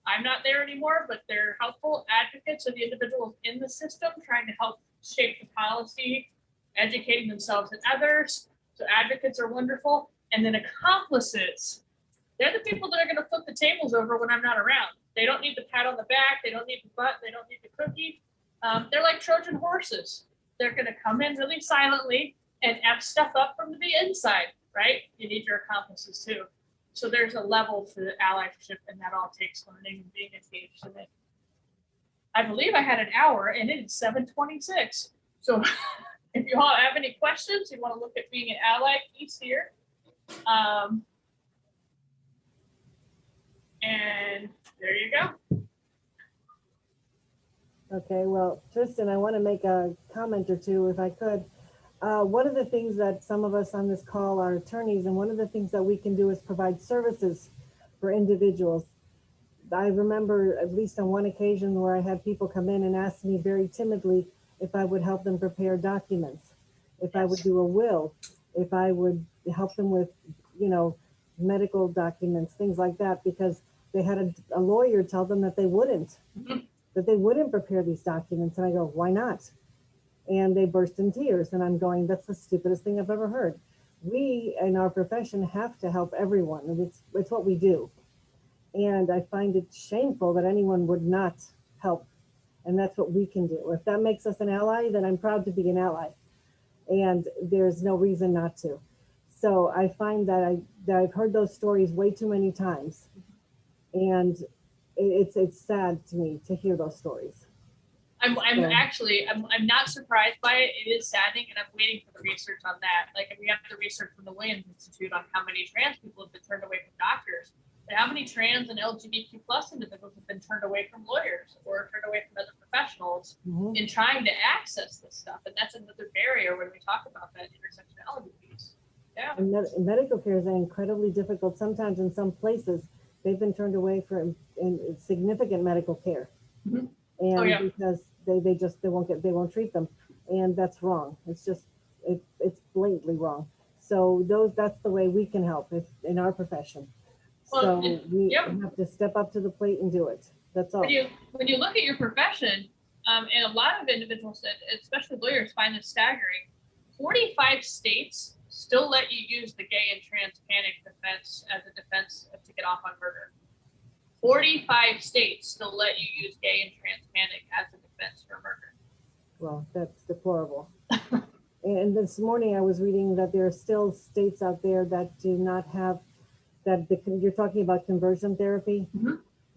I'm not there anymore, but they're helpful advocates of the individuals in the system trying to help shape the policy, educating themselves and others. So advocates are wonderful. And then accomplices, they're the people that are going to flip the tables over when I'm not around. They don't need the pat on the back. They don't need the butt. They don't need the cookie. They're like Trojan horses. They're going to come in really silently and F stuff up from the inside, right? You need your accomplices too. So there's a level to the allyship, and that all takes learning and being engaged in it. I believe I had an hour, and it is 7:26. So if you all have any questions, you want to look at being an ally piece here. And there you go. Okay, well, Tristan, I want to make a comment or two if I could. One of the things that some of us on this call are attorneys, and one of the things that we can do is provide services for individuals. I remember at least on one occasion where I had people come in and ask me very timidly if I would help them prepare documents, if I would do a will, if I would help them with, medical documents, things like that, because they had a lawyer tell them that they wouldn't prepare these documents. And I go, why not? And they burst in tears. And I'm going, that's the stupidest thing I've ever heard. We in our profession have to help everyone. And it's what we do. And I find it shameful that anyone would not help. And that's what we can do. If that makes us an ally, then I'm proud to be an ally. And there's no reason not to. So I find that I've heard those stories way too many times. And it's sad to me to hear those stories. I'm not surprised by it. It is saddening, and I'm waiting for the research on that. Like, we have the research from the Williams Institute on how many trans people have been turned away from doctors, but how many trans and LGBTQ plus individuals have been turned away from lawyers or turned away from other professionals in trying to access this stuff. And that's another barrier when we talk about that intersectionality piece. Yeah. And medical care is incredibly difficult. Sometimes in some places, they've been turned away from significant medical care. And because they won't treat them, and that's wrong. It's just it's blatantly wrong. So that's the way we can help in our profession. So we have to step up to the plate and do it. That's all. When you look at your profession, and a lot of individuals, especially lawyers, find this staggering. 45 states still let you use the gay and trans panic defense as a defense to get off on murder. 45 states still let you use gay and trans panic as a defense for murder. Well, that's deplorable. And this morning I was reading that there are still states out there that do not have that. You're talking about conversion therapy.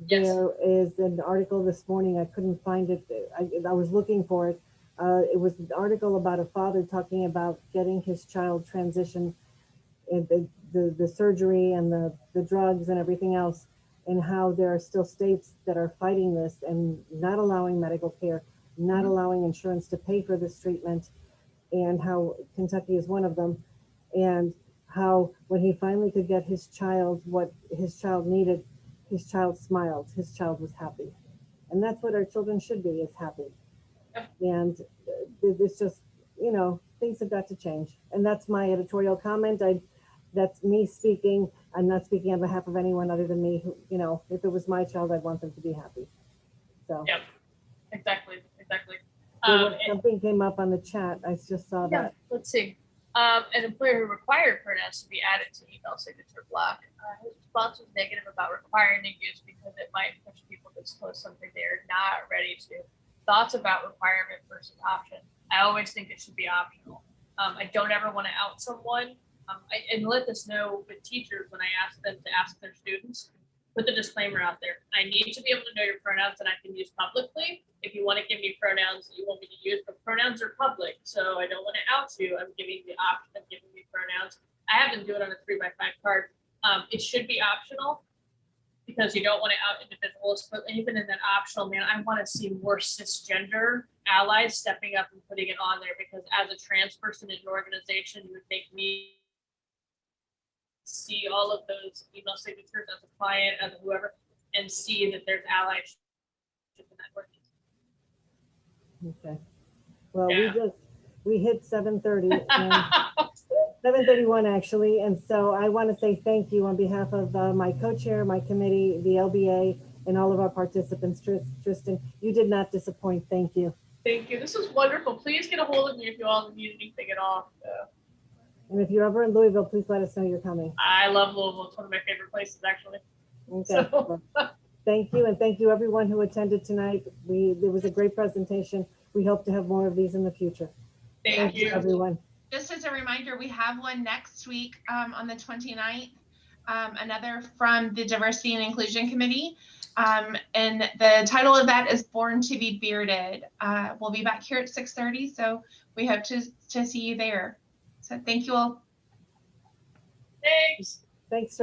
Yes. There is an article this morning. I couldn't find it. I was looking for it. It was an article about a father talking about getting his child transitioned, the surgery and the drugs and everything else, and how there are still states that are fighting this and not allowing medical care, not allowing insurance to pay for this treatment, and how Kentucky is one of them, and how when he finally could get his child what his child needed, his child smiled, his child was happy. And that's what our children should be, is happy. And it's just, things have got to change. And that's my editorial comment. That's me speaking. I'm not speaking on behalf of anyone other than me. Who, if it was my child, I'd want them to be happy. So. Yep. Exactly. Something came up on the chat. I just saw that. Let's see. An employer who required pronouns to be added to email signature block. His response was negative about requiring the use because it might push people to disclose something they're not ready to. Thoughts about requirement versus option. I always think it should be optional. I don't ever want to out someone. And let this know with teachers when I ask them to ask their students, put the disclaimer out there. I need to be able to know your pronouns that I can use publicly. If you want to give me pronouns that you want me to use, but pronouns are public, so I don't want to out you. I'm giving the option of giving me pronouns. I have them do it on a 3x5 card. It should be optional because you don't want to out individuals, but even in that optional, man, I want to see more cisgender allies stepping up and putting it on there, because as a trans person in your organization, you would make me see all of those email signatures as a client, as a whoever, and see that there's allies in that work. Okay. Well, we hit 7:30 and 7:31 actually, and so I want to say thank you on behalf of my co-chair, my committee, the LBA, and all of our participants. Tristan, you did not disappoint. Thank you. Thank you. This was wonderful. Please get a hold of me if you all need anything at all. And if you're ever in Louisville, please let us know you're coming. I love Louisville. It's one of my favorite places, actually. Okay. So. Thank you, and thank you everyone who attended tonight. There was a great presentation. We hope to have more of these in the future. Thank you, everyone. Just as a reminder, we have one next week on the 29th, another from the Diversity and Inclusion Committee. And the title of that is Born to be Bearded. We'll be back here at 6:30, so we hope to see you there. So thank you all. Thanks. Thanks.